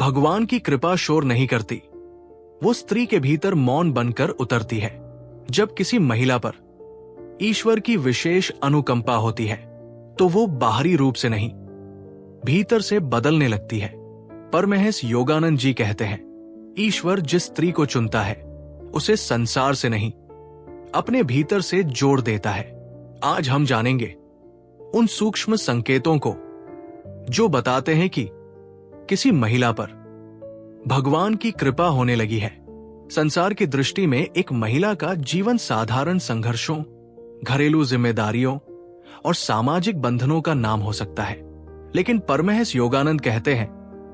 भगवान की कृपा शोर नहीं करती, वो स्त्री के भीतर मौन बनकर उतरती है। जब किसी महिला पर ईश्वर की विशेष अनुकंपा होती है तो वो बाहरी रूप से नहीं, भीतर से बदलने लगती है। परमहंस योगानंद जी कहते हैं, ईश्वर जिस स्त्री को चुनता है उसे संसार से नहीं, अपने भीतर से जोड़ देता है। आज हम जानेंगे उन सूक्ष्म संकेतों को जो बताते हैं कि किसी महिला पर भगवान की कृपा होने लगी है। संसार की दृष्टि में एक महिला का जीवन साधारण संघर्षों, घरेलू जिम्मेदारियों और सामाजिक बंधनों का नाम हो सकता है, लेकिन परमहंस योगानंद कहते हैं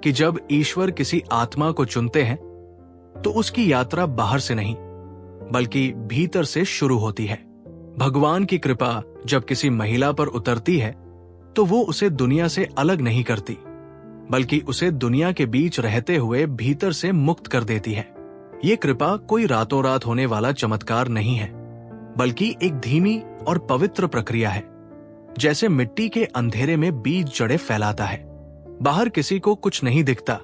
कि जब ईश्वर किसी आत्मा को चुनते हैं तो उसकी यात्रा बाहर से नहीं बल्कि भीतर से शुरू होती है। भगवान की कृपा जब किसी महिला पर उतरती है तो वो उसे दुनिया से अलग नहीं करती, बल्कि उसे दुनिया के बीच रहते हुए भीतर से मुक्त कर देती है। ये कृपा कोई रातों रात होने वाला चमत्कार नहीं है, बल्कि एक धीमी और पवित्र प्रक्रिया है। जैसे मिट्टी के अंधेरे में बीज जड़ें फैलाता है, बाहर किसी को कुछ नहीं दिखता,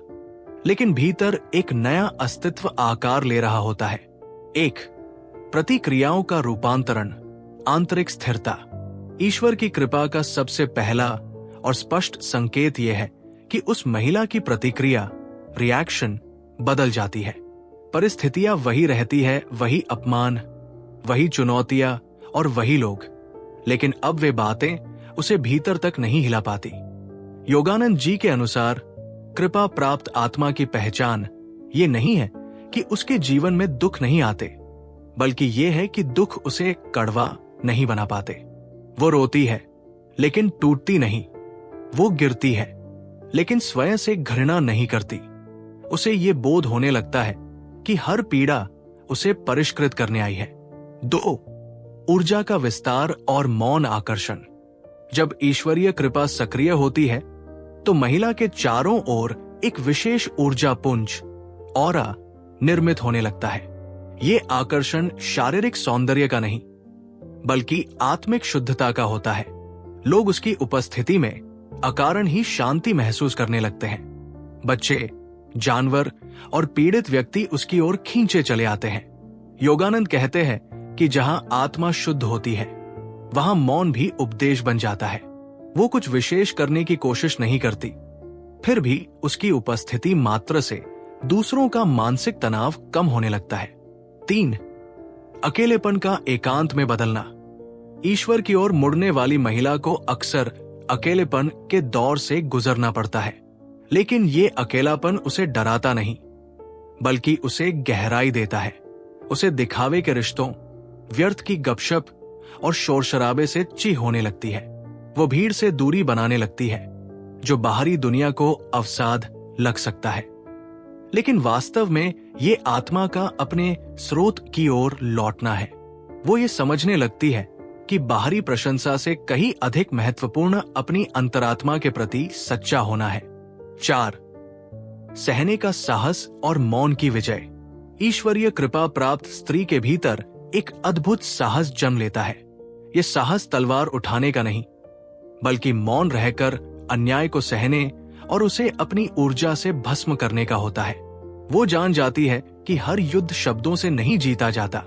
लेकिन भीतर एक नया अस्तित्व आकार ले रहा होता है। एक, प्रतिक्रियाओं का रूपांतरण, आंतरिक स्थिरता। ईश्वर की कृपा का सबसे पहला और स्पष्ट संकेत यह है कि उस महिला की प्रतिक्रिया, रिएक्शन बदल जाती है। परिस्थितियां वही रहती है, वही अपमान, वही चुनौतियां और वही लोग, लेकिन अब वे बातें उसे भीतर तक नहीं हिला पाती। योगानंद जी के अनुसार कृपा प्राप्त आत्मा की पहचान ये नहीं है कि उसके जीवन में दुख नहीं आते, बल्कि ये है कि दुख उसे कड़वा नहीं बना पाते। वो रोती है लेकिन टूटती नहीं, वो गिरती है लेकिन स्वयं से घृणा नहीं करती। उसे ये बोध होने लगता है कि हर पीड़ा उसे परिष्कृत करने आई है। 2, ऊर्जा का विस्तार और मौन आकर्षण। जब ईश्वरीय कृपा सक्रिय होती है तो महिला के चारों ओर एक विशेष ऊर्जा पुंज, ऑरा, निर्मित होने लगता है। ये आकर्षण शारीरिक सौंदर्य का नहीं, बल्कि आत्मिक शुद्धता का होता है। लोग उसकी उपस्थिति में अकारण ही शांति महसूस करने लगते हैं। बच्चे, जानवर और पीड़ित व्यक्ति उसकी ओर खींचे चले आते हैं। योगानंद कहते हैं कि जहां आत्मा शुद्ध होती है वहां मौन भी उपदेश बन जाता है। वो कुछ विशेष करने की कोशिश नहीं करती, फिर भी उसकी उपस्थिति मात्र से दूसरों का मानसिक तनाव कम होने लगता है। 3, अकेलेपन का एकांत में बदलना। ईश्वर की ओर मुड़ने वाली महिला को अक्सर अकेलेपन के दौर से गुजरना पड़ता है, लेकिन ये अकेलापन उसे डराता नहीं, बल्कि उसे गहराई देता है। उसे दिखावे के रिश्तों, व्यर्थ की गपशप और शोर शराबे से चिढ़ होने लगती है। वो भीड़ से दूरी बनाने लगती है, जो बाहरी दुनिया को अवसाद लग सकता है, लेकिन वास्तव में ये आत्मा का अपने स्रोत की ओर लौटना है। वो ये समझने लगती है कि बाहरी प्रशंसा से कहीं अधिक महत्वपूर्ण अपनी अंतरात्मा के प्रति सच्चा होना है। 4, सहने का साहस और मौन की विजय। ईश्वरीय कृपा प्राप्त स्त्री के भीतर एक अद्भुत साहस जन्म लेता है। ये साहस तलवार उठाने का नहीं, बल्कि मौन रहकर अन्याय को सहने और उसे अपनी ऊर्जा से भस्म करने का होता है। वो जान जाती है कि हर युद्ध शब्दों से नहीं जीता जाता,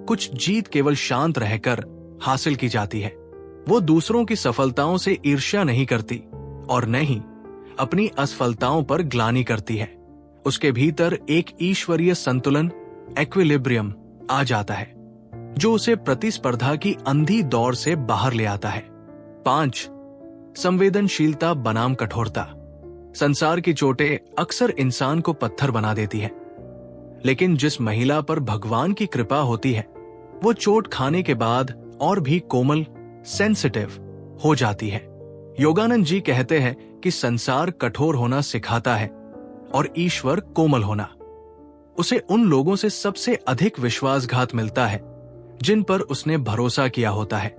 कुछ जीत केवल शांत रहकर हासिल की जाती है। वो दूसरों की सफलताओं से ईर्ष्या नहीं करती और न ही अपनी असफलताओं पर ग्लानि करती है। उसके भीतर एक ईश्वरीय संतुलन, एक्विलिब्रियम आ जाता है, जो उसे प्रतिस्पर्धा की अंधी दौड़ से बाहर ले आता है। 5, संवेदनशीलता बनाम कठोरता। संसार की चोटें अक्सर इंसान को पत्थर बना देती है, लेकिन जिस महिला पर भगवान की कृपा होती है वो चोट खाने के बाद और भी कोमल, सेंसिटिव हो जाती है। योगानंद जी कहते हैं कि संसार कठोर होना सिखाता है और ईश्वर कोमल होना। उसे उन लोगों से सबसे अधिक विश्वासघात मिलता है जिन पर उसने भरोसा किया होता है,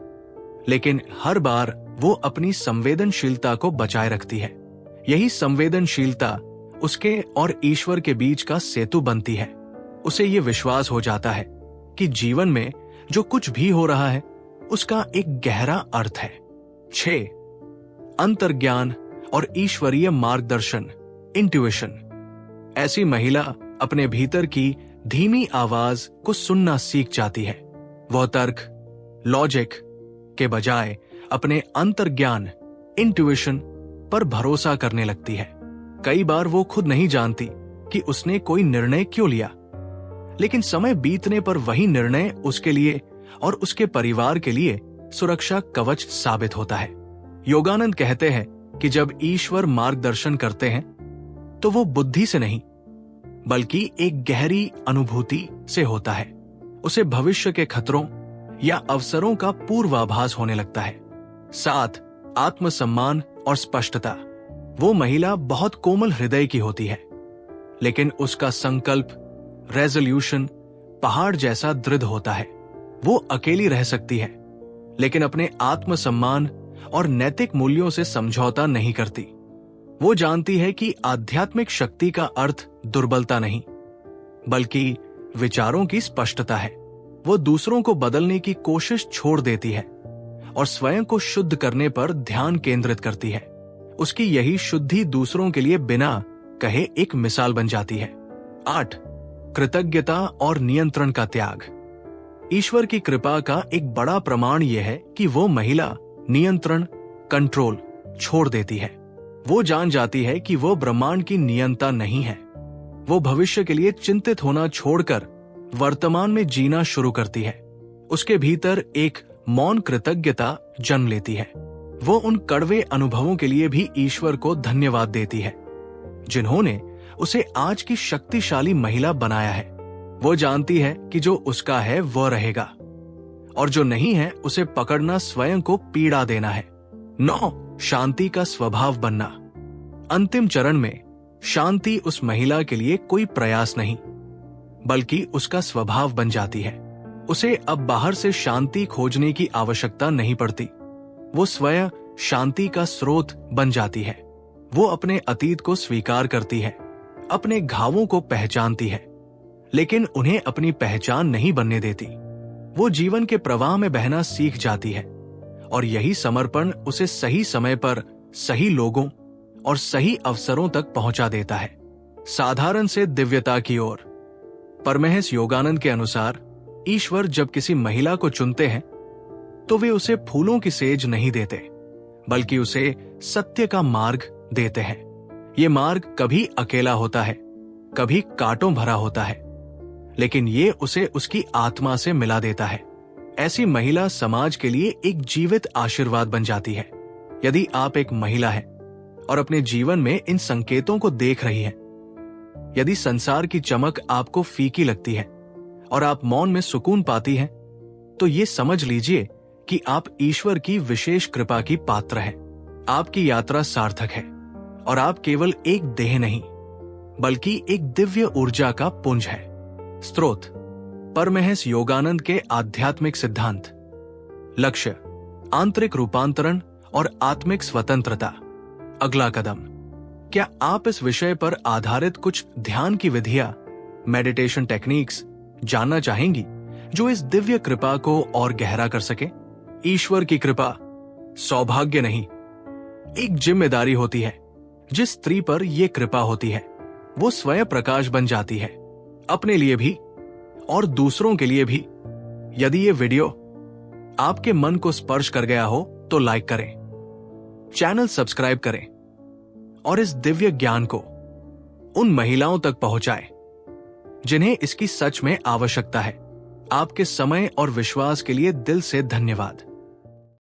लेकिन हर बार वो अपनी संवेदनशीलता को बचाए रखती है। यही संवेदनशीलता उसके और ईश्वर के बीच का सेतु बनती है। उसे ये विश्वास हो जाता है कि जीवन में जो कुछ भी हो रहा है उसका एक गहरा अर्थ है। 6, अंतर्ज्ञान और ईश्वरीय मार्गदर्शन, इंट्यूइशन। ऐसी महिला अपने भीतर की धीमी आवाज को सुनना सीख जाती है। वह तर्क, लॉजिक के बजाय अपने अंतर्ज्ञान, इंट्यूइशन पर भरोसा करने लगती है। कई बार वो खुद नहीं जानती कि उसने कोई निर्णय क्यों लिया, लेकिन समय बीतने पर वही निर्णय उसके लिए और उसके परिवार के लिए सुरक्षा कवच साबित होता है। योगानंद कहते हैं कि जब ईश्वर मार्गदर्शन करते हैं तो वो बुद्धि से नहीं बल्कि एक गहरी अनुभूति से होता है। उसे भविष्य के खतरों या अवसरों का पूर्वाभास होने लगता है। 7. आत्मसम्मान और स्पष्टता। वो महिला बहुत कोमल हृदय की होती है, लेकिन उसका संकल्प, रेजोल्यूशन पहाड़ जैसा दृढ़ होता है। वो अकेली रह सकती है, लेकिन अपने आत्मसम्मान और नैतिक मूल्यों से समझौता नहीं करती। वो जानती है कि आध्यात्मिक शक्ति का अर्थ दुर्बलता नहीं, बल्कि विचारों की स्पष्टता है। वो दूसरों को बदलने की कोशिश छोड़ देती है और स्वयं को शुद्ध करने पर ध्यान केंद्रित करती है। उसकी यही शुद्धि दूसरों के लिए बिना कहे एक मिसाल बन जाती है। 8. कृतज्ञता और नियंत्रण का त्याग। ईश्वर की कृपा का एक बड़ा प्रमाण यह है कि वो महिला नियंत्रण, कंट्रोल छोड़ देती है। वो जान जाती है कि वो ब्रह्मांड की नियंता नहीं है। वो भविष्य के लिए चिंतित होना छोड़कर वर्तमान में जीना शुरू करती है। उसके भीतर एक मौन कृतज्ञता जन्म लेती है। वो उन कड़वे अनुभवों के लिए भी ईश्वर को धन्यवाद देती है जिन्होंने उसे आज की शक्तिशाली महिला बनाया है। वो जानती है कि जो उसका है वो रहेगा और जो नहीं है उसे पकड़ना स्वयं को पीड़ा देना है। 9. शांति का स्वभाव बनना। अंतिम चरण में शांति उस महिला के लिए कोई प्रयास नहीं बल्कि उसका स्वभाव बन जाती है। उसे अब बाहर से शांति खोजने की आवश्यकता नहीं पड़ती। वो स्वयं शांति का स्रोत बन जाती है। वो अपने अतीत को स्वीकार करती है, अपने घावों को पहचानती है, लेकिन उन्हें अपनी पहचान नहीं बनने देती। वो जीवन के प्रवाह में बहना सीख जाती है और यही समर्पण उसे सही समय पर सही लोगों और सही अवसरों तक पहुंचा देता है, साधारण से दिव्यता की ओर। परमहंस योगानंद के अनुसार ईश्वर जब किसी महिला को चुनते हैं तो वे उसे फूलों की सेज नहीं देते बल्कि उसे सत्य का मार्ग देते हैं। ये मार्ग कभी अकेला होता है, कभी कांटों भरा होता है, लेकिन ये उसे उसकी आत्मा से मिला देता है। ऐसी महिला समाज के लिए एक जीवित आशीर्वाद बन जाती है। यदि आप एक महिला हैं और अपने जीवन में इन संकेतों को देख रही हैं, यदि संसार की चमक आपको फीकी लगती है और आप मौन में सुकून पाती हैं, तो ये समझ लीजिए कि आप ईश्वर की विशेष कृपा की पात्र हैं। आपकी यात्रा सार्थक है और आप केवल एक देह नहीं बल्कि एक दिव्य ऊर्जा का पुंज है। स्रोत: परमहंस योगानंद के आध्यात्मिक सिद्धांत। लक्ष्य: आंतरिक रूपांतरण और आत्मिक स्वतंत्रता। अगला कदम: क्या आप इस विषय पर आधारित कुछ ध्यान की विधियां, मेडिटेशन टेक्निक्स जानना चाहेंगी जो इस दिव्य कृपा को और गहरा कर सके? ईश्वर की कृपा सौभाग्य नहीं, एक जिम्मेदारी होती है। जिस स्त्री पर यह कृपा होती है वो स्वयं प्रकाश बन जाती है, अपने लिए भी और दूसरों के लिए भी। यदि ये वीडियो आपके मन को स्पर्श कर गया हो तो लाइक करें, चैनल सब्सक्राइब करें और इस दिव्य ज्ञान को उन महिलाओं तक पहुंचाएं जिन्हें इसकी सच में आवश्यकता है। आपके समय और विश्वास के लिए दिल से धन्यवाद।